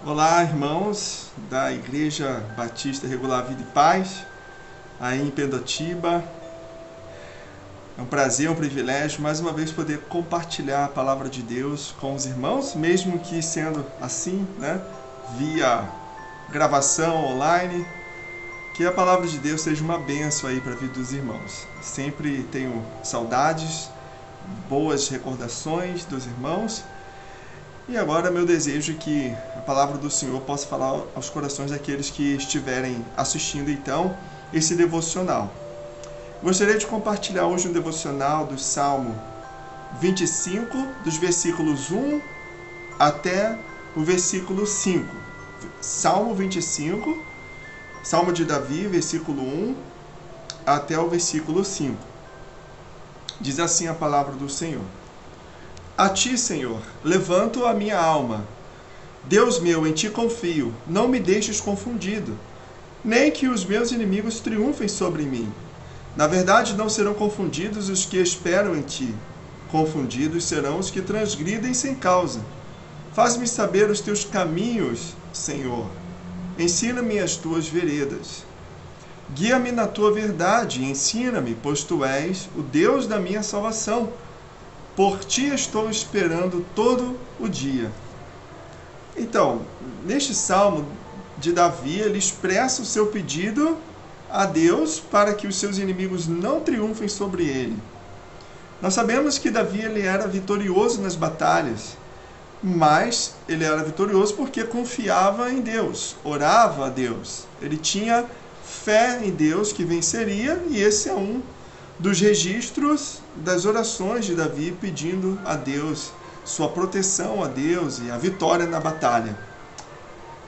Olá, irmãos da Igreja Batista Regular Vida e Paz, aí em Pendotiba. É um prazer, um privilégio, mais uma vez, poder compartilhar a palavra de Deus com os irmãos, mesmo que sendo assim, via gravação online, que a palavra de Deus seja uma bênção aí para a vida dos irmãos. Sempre tenho saudades, boas recordações dos irmãos. E agora meu desejo é que a palavra do Senhor possa falar aos corações daqueles que estiverem assistindo então esse devocional. Gostaria de compartilhar hoje um devocional do Salmo 25, dos versículos 1 até o versículo 5. Salmo 25, Salmo de Davi, versículo 1 até o versículo 5. Diz assim a palavra do Senhor. A ti, Senhor, levanto a minha alma. Deus meu, em ti confio, não me deixes confundido, nem que os meus inimigos triunfem sobre mim. Na verdade, não serão confundidos os que esperam em ti. Confundidos serão os que transgridem sem causa. Faz-me saber os teus caminhos, Senhor. Ensina-me as tuas veredas. Guia-me na tua verdade e ensina-me, pois tu és o Deus da minha salvação. Por ti estou esperando todo o dia. Então, neste salmo de Davi, ele expressa o seu pedido a Deus para que os seus inimigos não triunfem sobre ele. Nós sabemos que Davi ele era vitorioso nas batalhas, mas ele era vitorioso porque confiava em Deus, orava a Deus. Ele tinha fé em Deus que venceria, e esse é um dos registros das orações de Davi pedindo a Deus sua proteção a Deus e a vitória na batalha.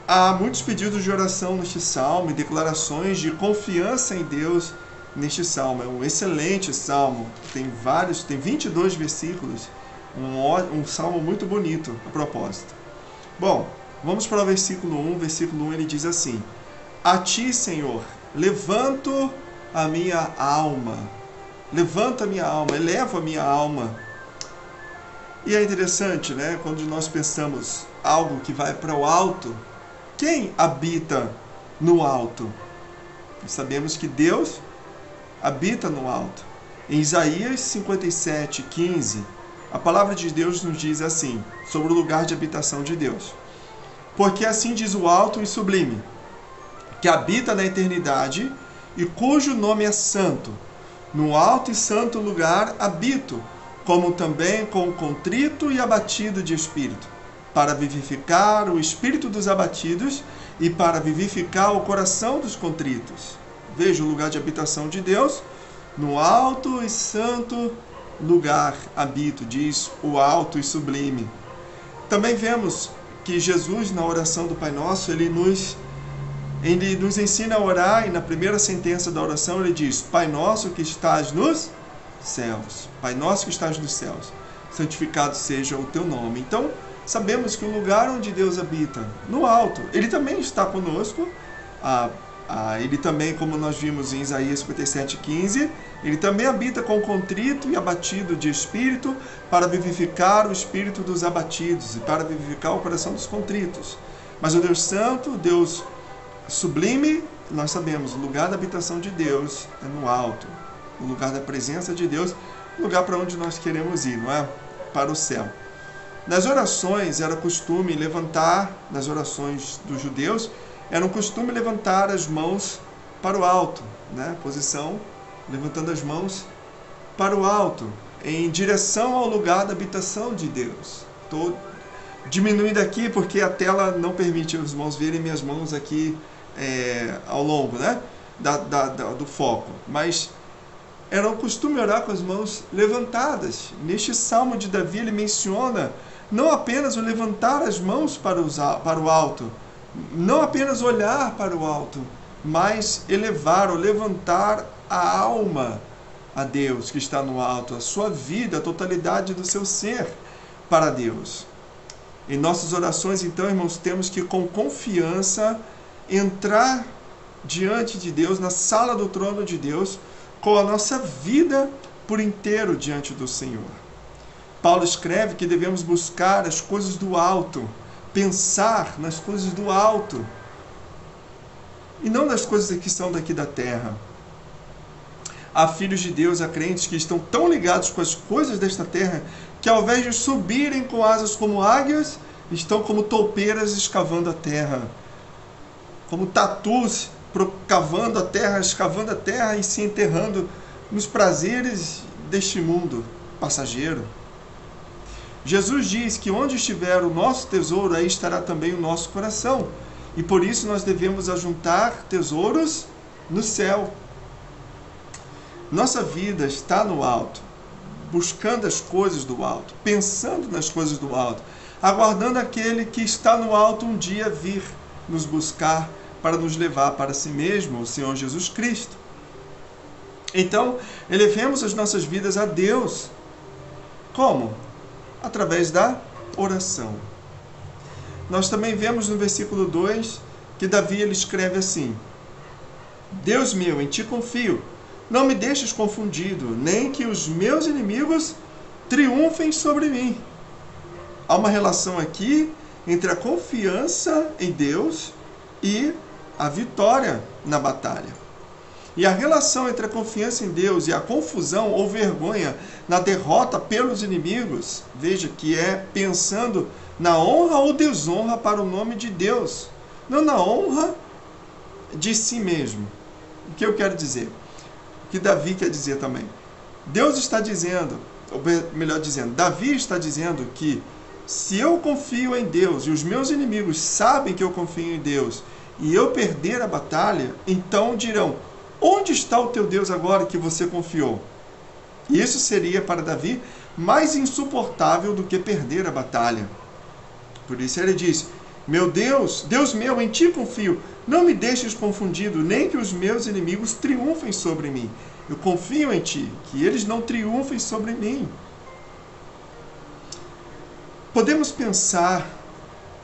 Há muitos pedidos de oração neste salmo e declarações de confiança em Deus neste salmo. É um excelente salmo, tem 22 versículos, um salmo muito bonito a propósito. Bom, vamos para o versículo 1. Versículo 1 ele diz assim: A ti, Senhor, levanto a minha alma. Levanta a minha alma, eleva a minha alma. E é interessante, quando nós pensamos algo que vai para o alto, quem habita no alto? Nós sabemos que Deus habita no alto. Em Isaías 57:15, a palavra de Deus nos diz assim, sobre o lugar de habitação de Deus. Porque assim diz o alto e sublime, que habita na eternidade e cujo nome é santo. No alto e santo lugar habito, como também com o contrito e abatido de espírito, para vivificar o espírito dos abatidos e para vivificar o coração dos contritos. Veja o lugar de habitação de Deus, no alto e santo lugar habito, diz o alto e sublime. Também vemos que Jesus, na oração do Pai Nosso, ele nos ensina a orar, e na primeira sentença da oração ele diz: Pai nosso que estás nos céus, Pai nosso que estás nos céus, santificado seja o teu nome. Então, sabemos que o lugar onde Deus habita, no alto, ele também está conosco. Ele também, como nós vimos em Isaías 57:15, ele também habita com contrito e abatido de espírito, para vivificar o espírito dos abatidos e para vivificar o coração dos contritos. Mas o Deus Santo, Deus sublime, nós sabemos, o lugar da habitação de Deus é no alto, o lugar da presença de Deus, o lugar para onde nós queremos ir, não é? Para o céu. Nas orações era costume levantar, nas orações dos judeus, era um costume levantar as mãos para o alto, posição, levantando as mãos para o alto, em direção ao lugar da habitação de Deus. Estou diminuindo aqui porque a tela não permite os irmãos verem minhas mãos aqui ao longo do foco, mas era um costume orar com as mãos levantadas. Neste salmo de Davi ele menciona não apenas o levantar as mãos para o alto, não apenas olhar para o alto, mas elevar ou levantar a alma a Deus que está no alto, a sua vida, a totalidade do seu ser para Deus. Em nossas orações, então, irmãos, temos que com confiança entrar diante de Deus, na sala do trono de Deus, com a nossa vida por inteiro diante do Senhor. Paulo escreve que devemos buscar as coisas do alto, pensar nas coisas do alto e não nas coisas que são daqui da terra. Há filhos de Deus, há crentes que estão tão ligados com as coisas desta terra que ao invés de subirem com asas como águias, estão como toupeiras escavando a terra, como tatus cavando a terra, escavando a terra e se enterrando nos prazeres deste mundo passageiro. Jesus diz que onde estiver o nosso tesouro, aí estará também o nosso coração. E por isso nós devemos ajuntar tesouros no céu. Nossa vida está no alto, buscando as coisas do alto, pensando nas coisas do alto, aguardando aquele que está no alto um dia vir nos buscar para nos levar para si mesmo, o Senhor Jesus Cristo. Então, elevemos as nossas vidas a Deus. Como? Através da oração. Nós também vemos no versículo 2 que Davi ele escreve assim: Deus meu, em ti confio, não me deixes confundido, nem que os meus inimigos triunfem sobre mim. Há uma relação aqui entre a confiança em Deus e a vitória na batalha. E a relação entre a confiança em Deus e a confusão ou vergonha na derrota pelos inimigos, veja que é pensando na honra ou desonra para o nome de Deus, não na honra de si mesmo. O que eu quero dizer? O que Davi quer dizer também. Deus está dizendo, ou melhor dizendo, Davi está dizendo que se eu confio em Deus e os meus inimigos sabem que eu confio em Deus e eu perder a batalha, então dirão: onde está o teu Deus agora que você confiou? E isso seria para Davi mais insuportável do que perder a batalha. Por isso ele diz: meu Deus, Deus meu, em ti confio, não me deixes confundido, nem que os meus inimigos triunfem sobre mim. Eu confio em ti, que eles não triunfem sobre mim. Podemos pensar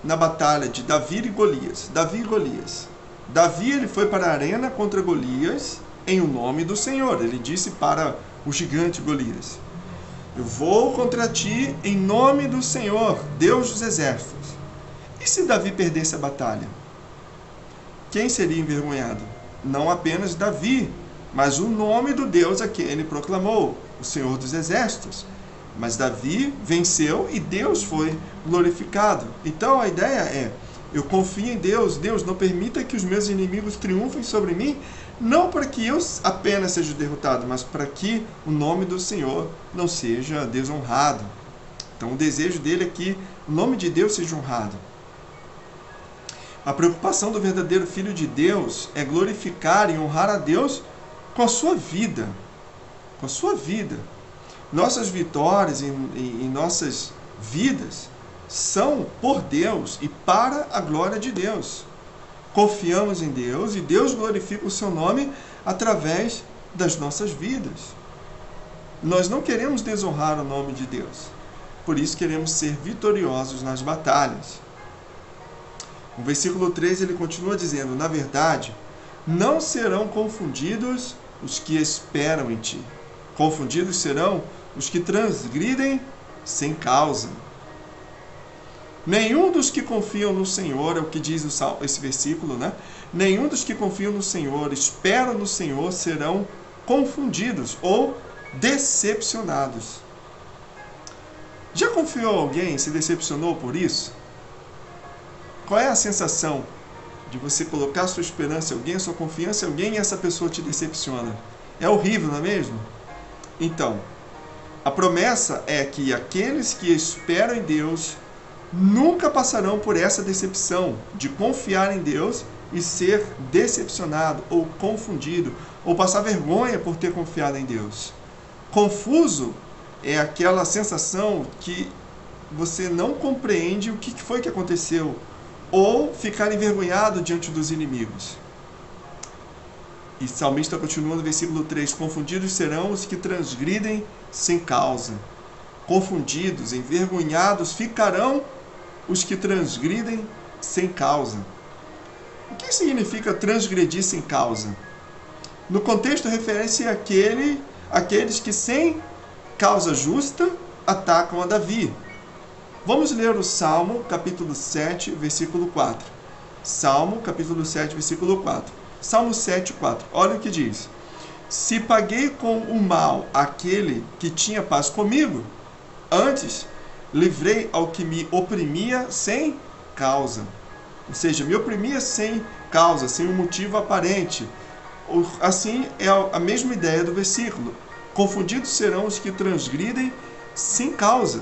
na batalha de Davi e Golias. Davi ele foi para a arena contra Golias em o nome do Senhor. Ele disse para o gigante Golias: eu vou contra ti em nome do Senhor, Deus dos exércitos. E se Davi perdesse a batalha? Quem seria envergonhado? Não apenas Davi, mas o nome do Deus a quem ele proclamou, o Senhor dos exércitos. Mas Davi venceu e Deus foi glorificado. Então a ideia é: eu confio em Deus. Deus, não permita que os meus inimigos triunfem sobre mim, não para que eu apenas seja derrotado, mas para que o nome do Senhor não seja desonrado. Então o desejo dele é que o nome de Deus seja honrado. A preocupação do verdadeiro Filho de Deus é glorificar e honrar a Deus com a sua vida. Com a sua vida. Nossas vitórias em nossas vidas são por Deus e para a glória de Deus. Confiamos em Deus e Deus glorifica o seu nome através das nossas vidas. Nós não queremos desonrar o nome de Deus, por isso queremos ser vitoriosos nas batalhas. No versículo 3 ele continua dizendo: na verdade, não serão confundidos os que esperam em ti. Confundidos serão os que transgridem sem causa. Nenhum dos que confiam no Senhor, é o que diz esse versículo, né? Nenhum dos que confiam no Senhor, esperam no Senhor, serão confundidos ou decepcionados. Já confiou alguém e se decepcionou por isso? Qual é a sensação de você colocar sua esperança em alguém, sua confiança em alguém e essa pessoa te decepciona? É horrível, não é mesmo? Então, a promessa é que aqueles que esperam em Deus nunca passarão por essa decepção de confiar em Deus e ser decepcionado ou confundido ou passar vergonha por ter confiado em Deus. Confuso é aquela sensação que você não compreende o que foi que aconteceu ou ficar envergonhado diante dos inimigos. E o salmista continua no versículo 3: confundidos serão os que transgridem sem causa. Confundidos, envergonhados ficarão os que transgridem sem causa. O que significa transgredir sem causa? No contexto, refere-se àqueles que sem causa justa atacam a Davi. Vamos ler o Salmo, capítulo 7, versículo 4. Salmo, capítulo 7, versículo 4. Salmo 7, 4. Olha o que diz. Se paguei com o mal aquele que tinha paz comigo, antes livrei ao que me oprimia sem causa. Ou seja, me oprimia sem causa, sem um motivo aparente. Assim é a mesma ideia do versículo. Confundidos serão os que transgridem sem causa.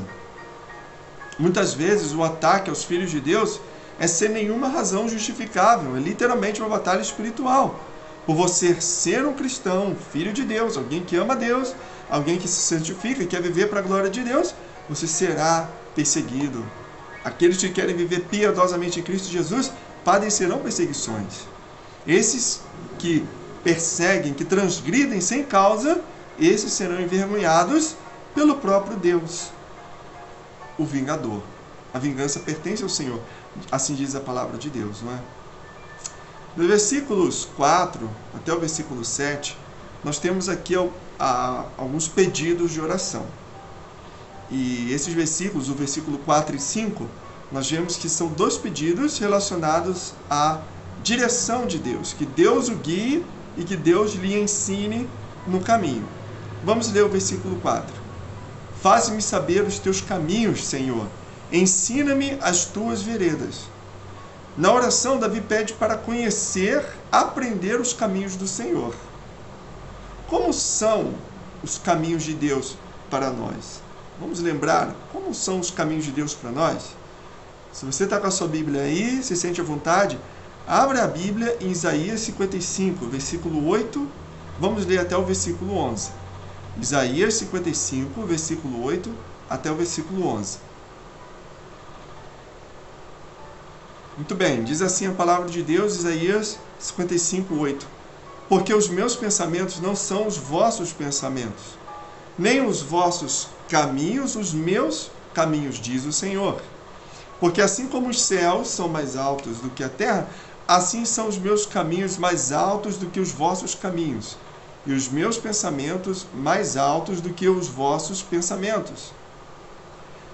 Muitas vezes o ataque aos filhos de Deus é sem nenhuma razão justificável. É literalmente uma batalha espiritual. Por você ser um cristão, um filho de Deus, alguém que ama Deus, alguém que se santifica e quer viver para a glória de Deus, você será perseguido. Aqueles que querem viver piedosamente em Cristo Jesus padecerão perseguições. Esses que perseguem, que transgridem sem causa, esses serão envergonhados pelo próprio Deus, o vingador. A vingança pertence ao Senhor, assim diz a palavra de Deus, não é? Dos versículos 4 até o versículo 7, nós temos aqui alguns pedidos de oração. E esses versículos, o versículo 4 e 5, nós vemos que são dois pedidos relacionados à direção de Deus, que Deus o guie e que Deus lhe ensine no caminho. Vamos ler o versículo 4. Faz-me saber os teus caminhos, Senhor. Ensina-me as tuas veredas. Na oração, Davi pede para conhecer, aprender os caminhos do Senhor. Como são os caminhos de Deus para nós? Vamos lembrar como são os caminhos de Deus para nós? Se você está com a sua Bíblia aí, se sente à vontade, abra a Bíblia em Isaías 55, versículo 8, vamos ler até o versículo 11. Isaías 55, versículo 8 até o versículo 11. Muito bem, diz assim a palavra de Deus, Isaías 55, 8. Porque os meus pensamentos não são os vossos pensamentos, nem os vossos caminhos, os meus caminhos, diz o Senhor. Porque assim como os céus são mais altos do que a terra, assim são os meus caminhos mais altos do que os vossos caminhos, e os meus pensamentos mais altos do que os vossos pensamentos.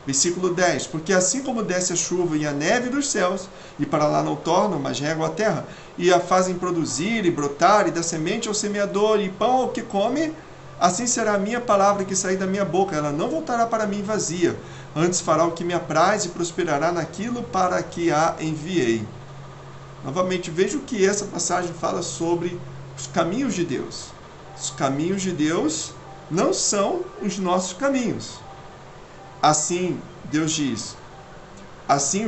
Versículo 10. Porque assim como desce a chuva e a neve dos céus, e para lá não tornam, mas regam a terra, e a fazem produzir e brotar, e dá semente ao semeador, e pão ao que come, assim será a minha palavra que sair da minha boca. Ela não voltará para mim vazia, antes fará o que me apraz e prosperará naquilo para que a enviei. Novamente, veja o que essa passagem fala sobre os caminhos de Deus. Os caminhos de Deus não são os nossos caminhos. Assim, Deus diz, assim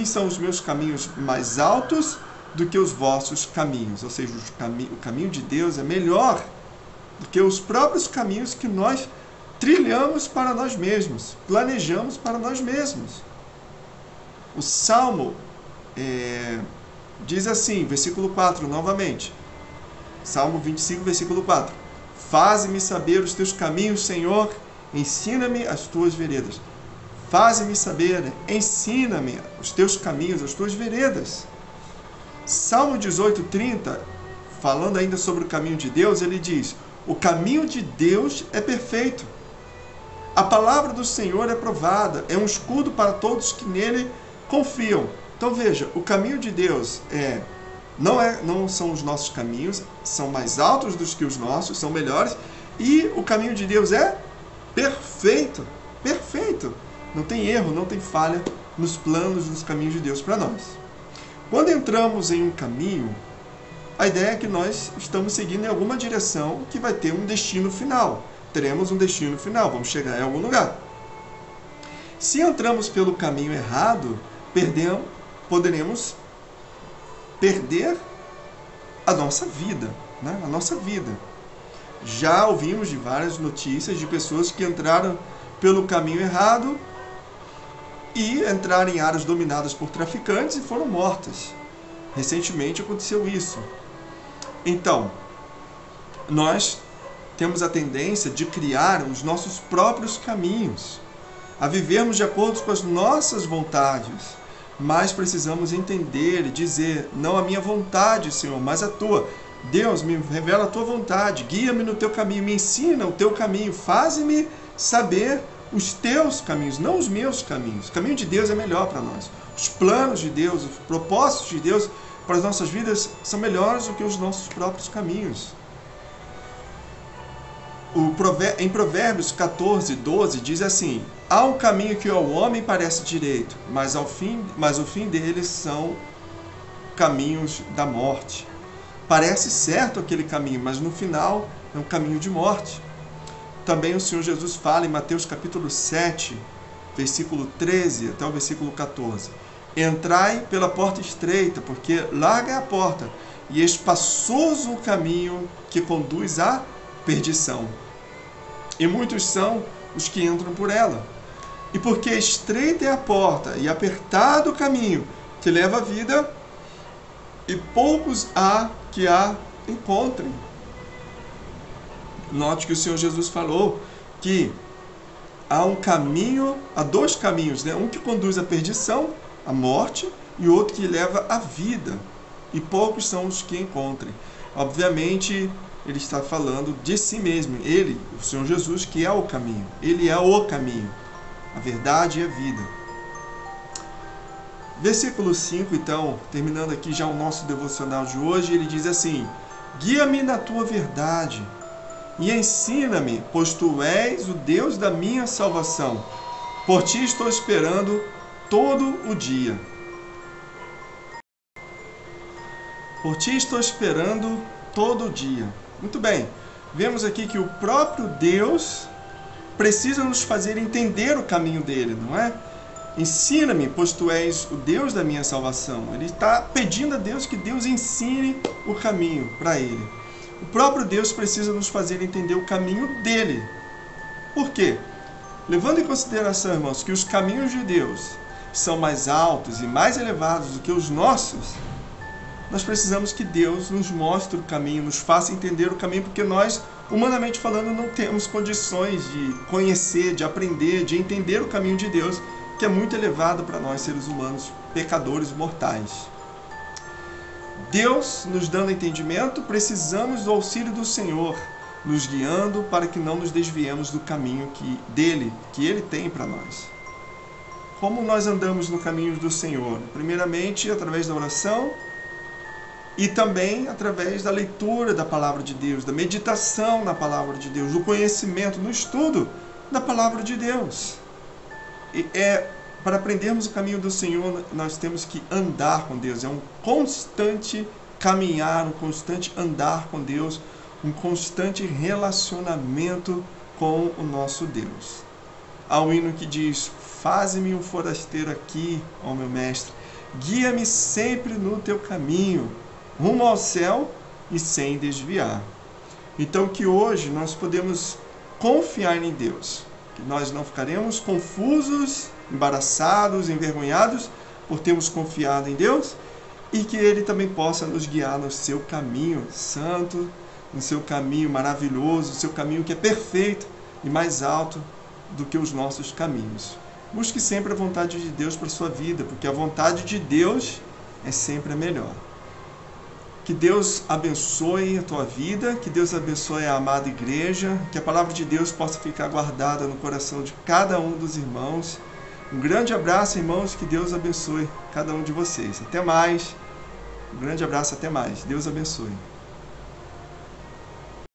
são os meus caminhos mais altos do que os vossos caminhos. Ou seja, o caminho de Deus é melhor do que os próprios caminhos que nós trilhamos para nós mesmos, planejamos para nós mesmos. O Salmo diz assim, versículo 4, novamente. Salmo 25, versículo 4. Faze-me saber os teus caminhos, Senhor, ensina-me as tuas veredas. Faze-me saber, ensina-me os teus caminhos, as tuas veredas. Salmo 18, 30, falando ainda sobre o caminho de Deus, ele diz, o caminho de Deus é perfeito. A palavra do Senhor é provada, é um escudo para todos que nele confiam. Então veja, o caminho de Deus não são os nossos caminhos, são mais altos do que os nossos, são melhores, e o caminho de Deus é perfeito, perfeito. Não tem erro, não tem falha nos planos, nos caminhos de Deus para nós. Quando entramos em um caminho, a ideia é que nós estamos seguindo em alguma direção que vai ter um destino final. Teremos um destino final, vamos chegar em algum lugar. Se entramos pelo caminho errado, poderemos perder a nossa vida, né? A nossa vida. Já ouvimos de várias notícias de pessoas que entraram pelo caminho errado e entraram em áreas dominadas por traficantes e foram mortas. Recentemente aconteceu isso. Então, nós temos a tendência de criar os nossos próprios caminhos, a vivermos de acordo com as nossas vontades, mas precisamos entender e dizer, não a minha vontade, Senhor, mas a tua. Deus, me revela a tua vontade, guia-me no teu caminho, me ensina o teu caminho, faze-me saber os teus caminhos, não os meus caminhos. O caminho de Deus é melhor para nós. Os planos de Deus, os propósitos de Deus para as nossas vidas são melhores do que os nossos próprios caminhos. Em Provérbios 14, 12, diz assim: há um caminho que ao homem parece direito, mas o fim deles são caminhos da morte. Parece certo aquele caminho, mas no final é um caminho de morte. Também o Senhor Jesus fala em Mateus capítulo 7, versículo 13 até o versículo 14. Entrai pela porta estreita, porque larga é a porta, e espaçoso o caminho que conduz à perdição. E muitos são os que entram por ela. E porque estreita é a porta, e apertado o caminho que leva à vida, e poucos há que a encontrem. Note que o Senhor Jesus falou que há dois caminhos, né? Um que conduz à perdição, à morte, e outro que leva à vida. E poucos são os que encontrem. Obviamente, ele está falando de si mesmo. Ele, o Senhor Jesus, que é o caminho. Ele é o caminho, a verdade e a vida. Versículo 5, então, terminando aqui já o nosso devocional de hoje, ele diz assim: guia-me na tua verdade e ensina-me, pois tu és o Deus da minha salvação. Por ti estou esperando todo o dia. Por ti estou esperando todo o dia. Muito bem, vemos aqui que o próprio Deus precisa nos fazer entender o caminho dele, não é? Ensina-me, pois tu és o Deus da minha salvação. Ele está pedindo a Deus que Deus ensine o caminho para ele. O próprio Deus precisa nos fazer entender o caminho dele. Por quê? Levando em consideração, irmãos, que os caminhos de Deus são mais altos e mais elevados do que os nossos, nós precisamos que Deus nos mostre o caminho, nos faça entender o caminho, porque nós, humanamente falando, não temos condições de conhecer, de aprender, de entender o caminho de Deus, que é muito elevado para nós, seres humanos, pecadores mortais. Deus nos dando entendimento, precisamos do auxílio do Senhor, nos guiando para que não nos desviemos do caminho que Ele tem para nós. Como nós andamos no caminho do Senhor? Primeiramente, através da oração e também através da leitura da Palavra de Deus, da meditação na Palavra de Deus, do conhecimento, no estudo da Palavra de Deus. Para aprendermos o caminho do Senhor, nós temos que andar com Deus. É um constante caminhar, um constante andar com Deus, um constante relacionamento com o nosso Deus. Há um hino que diz: faze-me um forasteiro aqui, ó meu mestre, guia-me sempre no teu caminho, rumo ao céu e sem desviar. Então que hoje nós podemos confiar em Deus, que nós não ficaremos confusos, embaraçados, envergonhados por termos confiado em Deus, e que Ele também possa nos guiar no seu caminho santo, no seu caminho maravilhoso, no seu caminho que é perfeito e mais alto do que os nossos caminhos. Busque sempre a vontade de Deus para a sua vida, porque a vontade de Deus é sempre a melhor. Que Deus abençoe a tua vida, que Deus abençoe a amada igreja, que a palavra de Deus possa ficar guardada no coração de cada um dos irmãos. Um grande abraço, irmãos, que Deus abençoe cada um de vocês. Até mais. Um grande abraço, até mais. Deus abençoe.